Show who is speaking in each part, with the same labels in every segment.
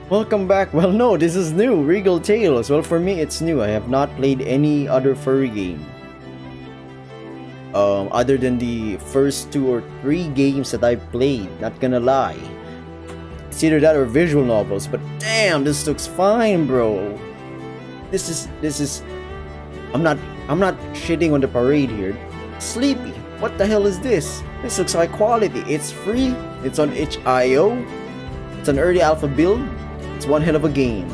Speaker 1: Welcome back. Well, no, this is new. Regal Tails. Well, for me, it's new. I have not played any other furry game. Other than the first 2 or 3 games that I played. Not gonna lie. It's either that or visual novels. But damn, this looks fine, bro. This is. I'm not shitting on the parade here. Sleepy. What the hell is this? This looks high quality. It's free. It's on itchIO. It's an early alpha build. It's one hell of a game.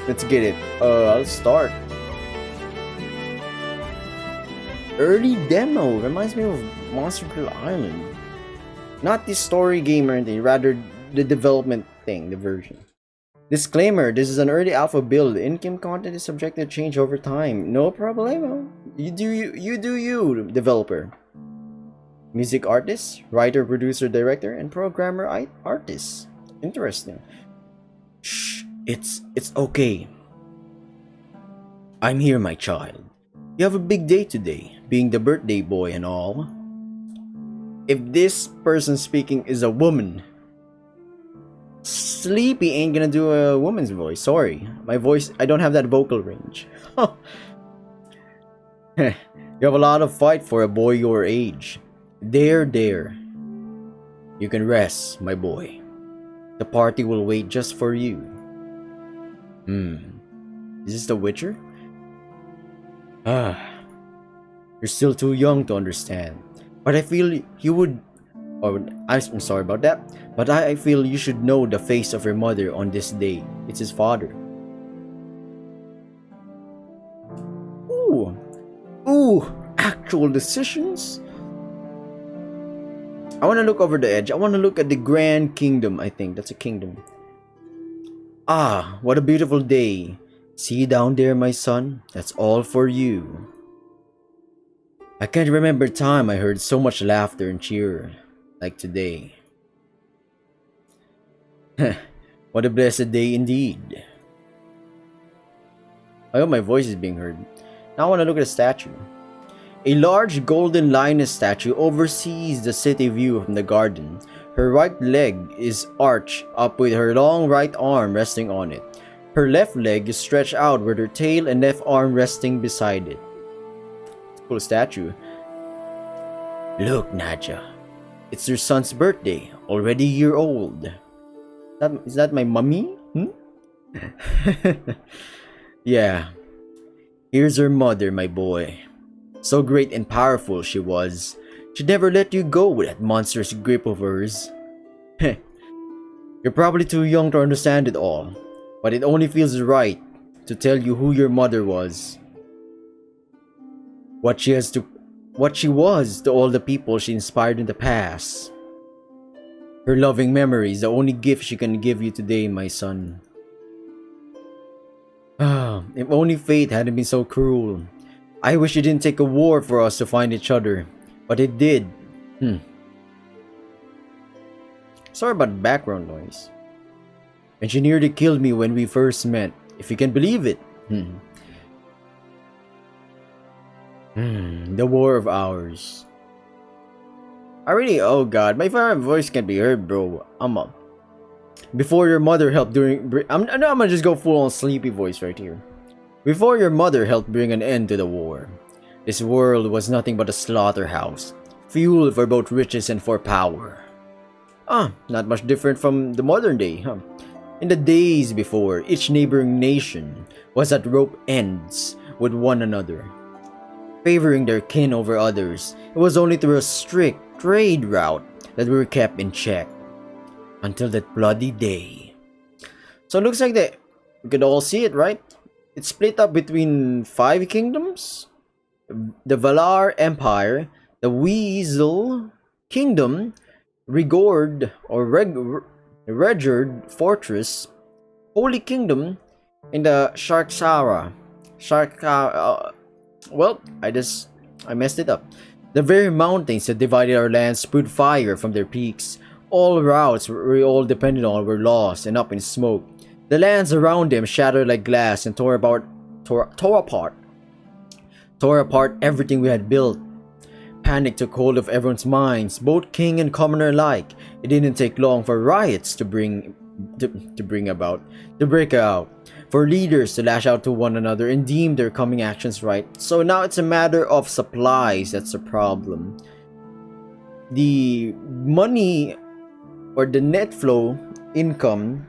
Speaker 1: Let's get it. I'll start. Early demo reminds me of Monster Grill Island. Not the story game or anything, rather the development thing, the version. Disclaimer, this is an early alpha build. In-game content is subject to change over time. No problemo. You do you, developer. Music artist, writer, producer, director, and programmer artist. Interesting. Shh, it's okay. I'm here, my child. You have a big day today, being the birthday boy and all. If this person speaking is a woman, Sleepy ain't gonna do a woman's voice. Sorry, my voice, I don't have that vocal range. You have a lot of fight for a boy your age. There. You can rest, my boy. The party will wait just for you. Is this The Witcher? You're still too young to understand. But I feel you would... I'm sorry about that. But I feel you should know the face of your mother on this day. It's his father. Ooh, actual decisions? I want to look over the edge. I want to look at the Grand Kingdom. I think that's a kingdom. Ah, what a beautiful day. See down there, my son? That's all for you. I can't remember time I heard so much laughter and cheer like today. What a blessed day indeed. I hope my voice is being heard. Now I want to look at the statue. A large golden lioness statue oversees the city view from the garden. Her right leg is arched up with her long right arm resting on it. Her left leg is stretched out with her tail and left arm resting beside it. It's a cool statue. Look, Nadja. It's your son's birthday, already a year old. Is that my mummy? Yeah. Here's her mother, my boy. So great and powerful she was. She'd never let you go with that monstrous grip of hers. You're probably too young to understand it all, but it only feels right to tell you who your mother was. What she was to all the people she inspired in the past. Her loving memory is the only gift she can give you today, my son. If only fate hadn't been so cruel. I wish it didn't take a war for us to find each other, but it did. Sorry about the background noise. And she nearly killed me when we first met, if you can believe it. The war of ours. Oh god, my voice can't be heard, bro. I'm up. Before your mother helped I'm gonna just go full on sleepy voice right here. Before your mother helped bring an end to the war, this world was nothing but a slaughterhouse, fuel for both riches and for power. Not much different from the modern day, huh? In the days before, each neighboring nation was at rope ends with one another, favoring their kin over others. It was only through a strict trade route that we were kept in check. Until that bloody day. So it looks like we could all see it, right? It's split up between 5 kingdoms. The Valar Empire, the Weasel Kingdom, Rigord or Regard Fortress, Holy Kingdom, and the Sharksara. Well, I messed it up. The very mountains that divided our lands spewed fire from their peaks. All routes we all depended on were lost and up in smoke. The lands around them shattered like glass and tore apart everything we had built. Panic took hold of everyone's minds, both king and commoner alike. It didn't take long for riots to break out, for leaders to lash out to one another and deem their coming actions right. So now it's a matter of supplies that's the problem. The money or the net flow income,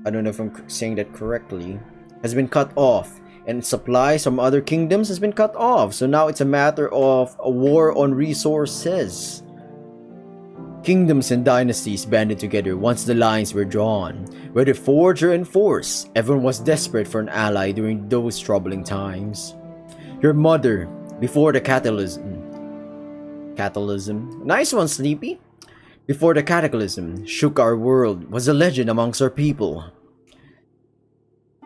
Speaker 1: I don't know if I'm saying that correctly, has been cut off, and supplies from other kingdoms has been cut off. So now it's a matter of a war on resources. Kingdoms and dynasties banded together once the lines were drawn. Whether forged or enforced, everyone was desperate for an ally during those troubling times. Your mother, before the catalysm. Nice one, Sleepy. Before the cataclysm shook our world, was a legend amongst our people.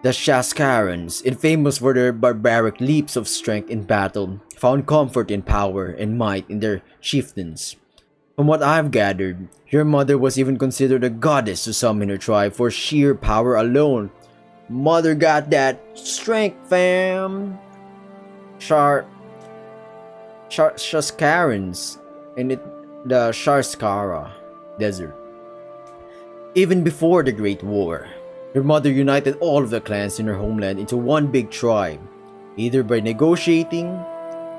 Speaker 1: The Shaskarans, infamous for their barbaric leaps of strength in battle, found comfort in power and might in their chieftains. From what I've gathered, your mother was even considered a goddess to some in her tribe for sheer power alone. Mother got that strength, fam. Shaskarans in the Sharskara desert. Even before the Great War, your mother united all of the clans in her homeland into one big tribe, either by negotiating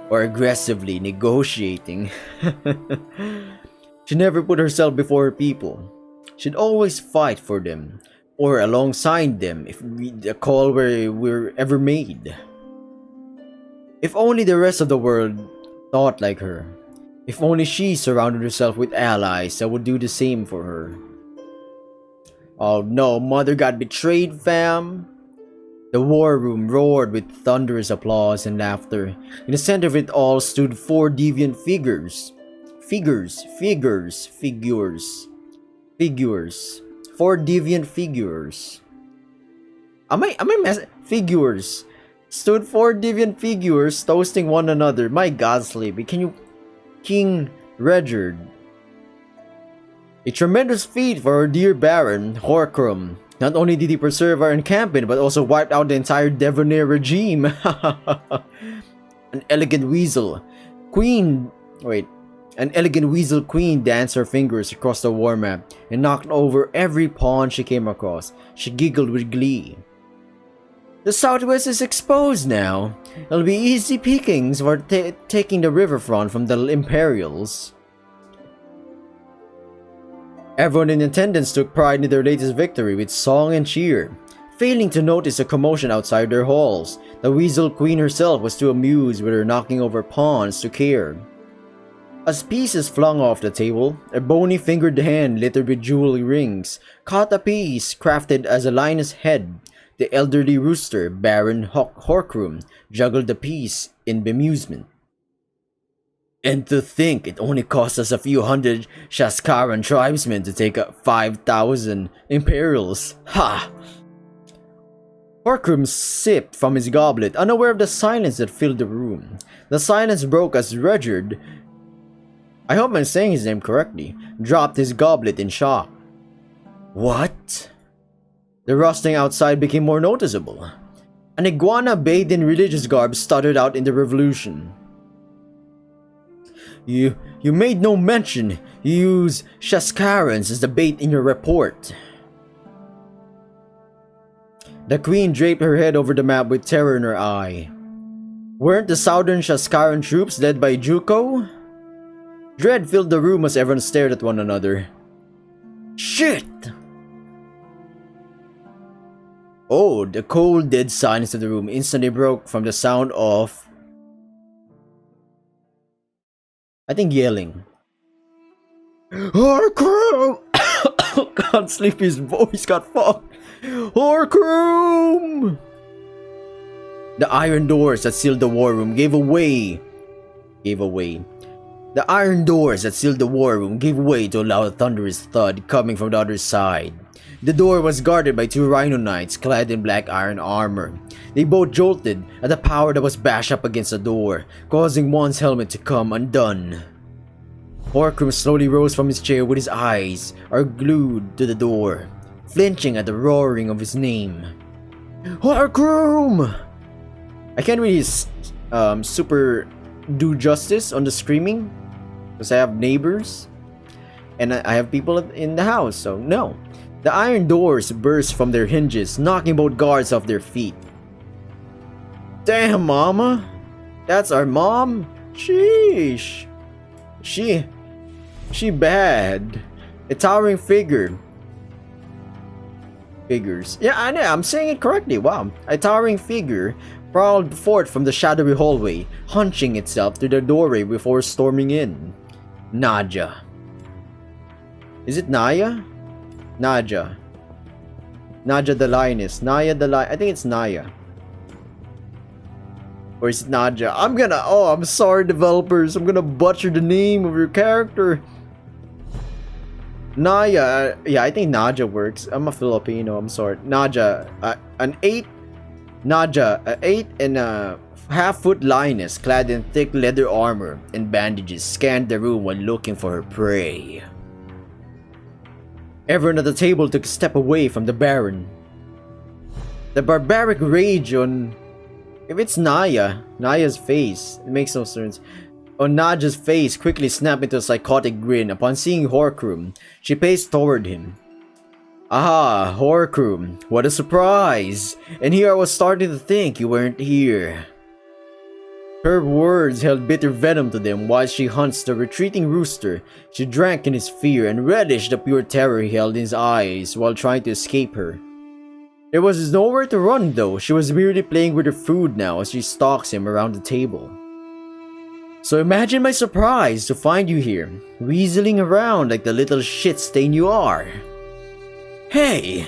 Speaker 1: or aggressively negotiating. She never put herself before her people. She'd always fight for them, or alongside them if the call were ever made. If only the rest of the world thought like her. If only she surrounded herself with allies that would do the same for her. Oh no, mother got betrayed, fam. The war room roared with thunderous applause and laughter. In the center of it all stood four deviant figures. Four deviant figures. Figures. Stood four deviant figures toasting one another. My god, Sleepy, can you... King Regard. A tremendous feat for our dear Baron, Horcrum. Not only did he preserve our encampment, but also wiped out the entire Devonair regime. An elegant weasel queen danced her fingers across the war map and knocked over every pawn she came across. She giggled with glee. The southwest is exposed now. It'll be easy pickings for taking the riverfront from the Imperials. Everyone in attendance took pride in their latest victory with song and cheer. Failing to notice the commotion outside their halls, the Weasel Queen herself was too amused with her knocking over pawns to care. As pieces flung off the table, a bony-fingered hand littered with jewelry rings caught a piece crafted as a lioness head. The elderly rooster, Baron Horcrum, juggled the piece in bemusement. And to think it only cost us a few hundred Shaskaran tribesmen to take up 5,000 Imperials. Ha! Horcrum sipped from his goblet, unaware of the silence that filled the room. The silence broke as Regard, I hope I'm saying his name correctly, dropped his goblet in shock. What? The rustling outside became more noticeable. An iguana bathed in religious garb stuttered out in the revolution. You made no mention. You use Shaskarans as the bait in your report. The queen draped her head over the map with terror in her eye. Weren't the southern Shaskaran troops led by Juko? Dread filled the room as everyone stared at one another. Shit! Oh, the cold, dead silence of the room instantly broke from the sound of... I think yelling. Horcrum! Oh god, Sleepy's voice got fucked. Horcrum! The iron doors that sealed the war room gave way to a loud thunderous thud coming from the other side. The door was guarded by two Rhino Knights clad in black iron armor. They both jolted at the power that was bashed up against the door, causing one's helmet to come undone. Horcrum slowly rose from his chair with his eyes glued to the door, flinching at the roaring of his name. Horcrum! I can't really super do justice on the screaming, because I have neighbors and I have people in the house, so no. The iron doors burst from their hinges, knocking both guards off their feet. Damn, mama! That's our mom? Sheesh! She bad. A towering figures. Yeah, I know, I'm saying it correctly, wow. A towering figure prowled forth from the shadowy hallway, hunching itself through the doorway before storming in. Nadja. Is it Naya? Nadja. Nadja the lioness. Naya the lion. I think it's Naya. Or is it Nadja? I'm sorry, developers. I'm gonna butcher the name of your character. Naya. Yeah, I think Nadja works. I'm a Filipino. I'm sorry. Nadja. Nadja, an 8.5-foot lioness clad in thick leather armor and bandages scanned the room while looking for her prey. Everyone at the table took a step away from the Baron. The barbaric rage on... If it's Naya's face, it makes no sense. On Nadja's face quickly snapped into a psychotic grin upon seeing Horkrum. She paced toward him. Ah, Horkrum, what a surprise! And here I was starting to think you weren't here. Her words held bitter venom to them while she hunted the retreating rooster. She drank in his fear and relished the pure terror he held in his eyes while trying to escape her. There was nowhere to run though. She was merely playing with her food now as she stalks him around the table. So imagine my surprise to find you here, weaseling around like the little shit stain you are. Hey!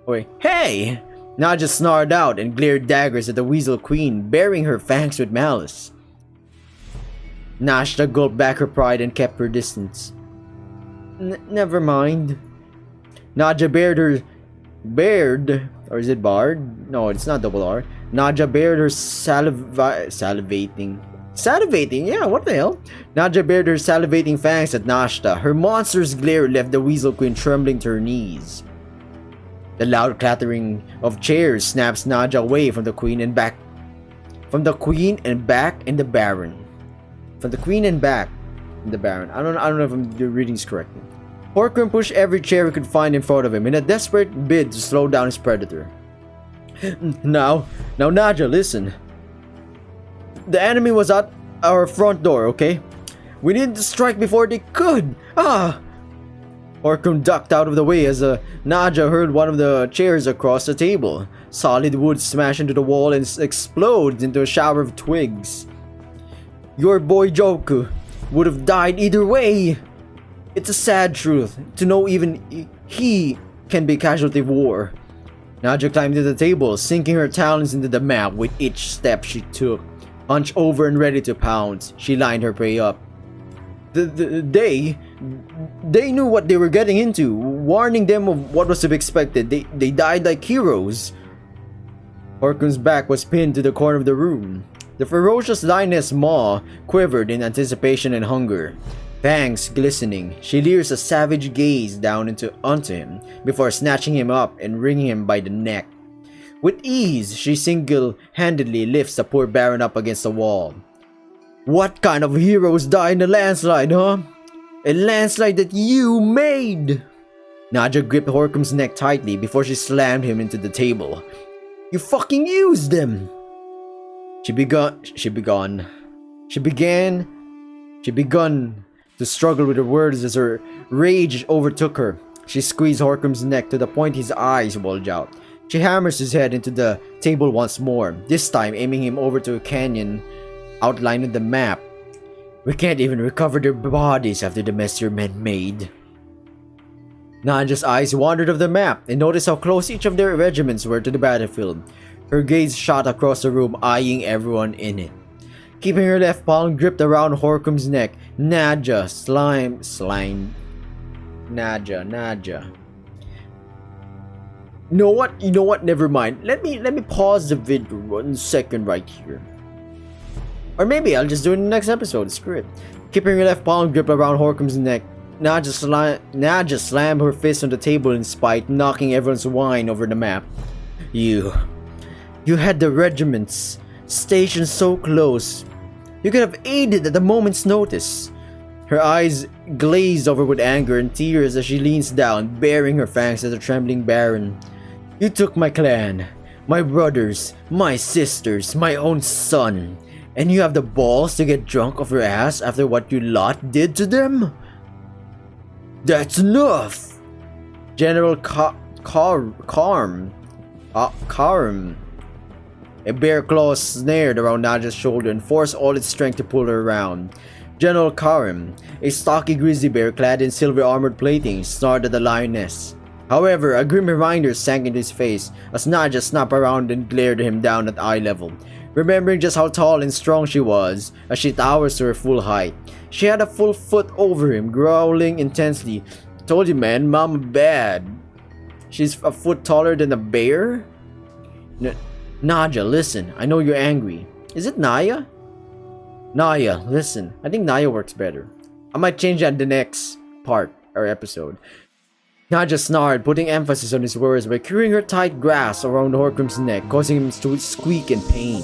Speaker 1: Wait, hey! Nadja snarled out and glared daggers at the Weasel Queen, baring her fangs with malice. Nadja gulped back her pride and kept her distance. Never mind. Nadja or is it barred? No, it's not double R. Nadja bared her salivating, yeah, what the hell? Nadja bared her salivating fangs at Nadja. Her monstrous glare left the Weasel Queen trembling to her knees. The loud clattering of chairs snaps Nadja away from the Queen and back. From the Queen and back in the Baron. From the Queen and back in the Baron. I don't know if I'm reading this correctly. Horkrum pushed every chair he could find in front of him in a desperate bid to slow down his predator. Now Nadja, listen. The enemy was at our front door, okay? We needed to strike before they could. Horkrum ducked out of the way as Nadja hurled one of the chairs across the table. Solid wood smashed into the wall and explodes into a shower of twigs. Your boy Joku would have died either way. It's a sad truth to know even he can be casualty of war. Nadja climbed to the table, sinking her talons into the map with each step she took. Hunched over and ready to pounce, she lined her prey up. They knew what they were getting into, warning them of what was to be expected. They died like heroes. Horkrum's back was pinned to the corner of the room. The ferocious lioness maw quivered in anticipation and hunger. Fangs glistening, she leers a savage gaze down onto him before snatching him up and wringing him by the neck. With ease, she single-handedly lifts the poor Baron up against the wall. What kind of heroes die in a landslide, huh? A landslide that you made! Nadja gripped Horkrum's neck tightly before she slammed him into the table. You fucking used them! She began to struggle with her words as her rage overtook her. She squeezed Horkrum's neck to the point his eyes bulged out. She hammers his head into the table once more, this time aiming him over to a canyon outlined in the map. We can't even recover their bodies after the mess your men made. Nadja's eyes wandered off the map and noticed how close each of their regiments were to the battlefield. Her gaze shot across the room, eyeing everyone in it. Keeping her left palm gripped around Horkrum's neck, Nadja Nadja. You know what? Never mind. Let me pause the video 1 second right here. Or maybe I'll just do it in the next episode. Screw it. Keeping her left palm gripped around Horkrum's neck, Nadja slammed her fist on the table in spite, knocking everyone's wine over the map. You had the regiments stationed so close. You could have aided at a moment's notice. Her eyes glaze over with anger and tears as she leans down, baring her fangs at the trembling Baron. You took my clan, my brothers, my sisters, my own son, and you have the balls to get drunk off your ass after what you lot did to them? That's enough! General Karm. A bear claw snared around Nadja's shoulder and forced all its strength to pull her around. General Karim, a stocky grizzly bear clad in silver armored plating, snarled at the lioness. However, a grim reminder sank into his face as Nadja snapped around and glared him down at eye level, remembering just how tall and strong she was as she towers to her full height. She had a full foot over him, growling intensely. Told you, man, mama bad. She's a foot taller than a bear? Nadja, listen, I know you're angry. Is it Naya? Naya, listen, I think Naya works better. I might change that in the next part or episode. Nadja snarled, putting emphasis on his words by curing her tight grasp around Horcrux's neck, causing him to squeak in pain.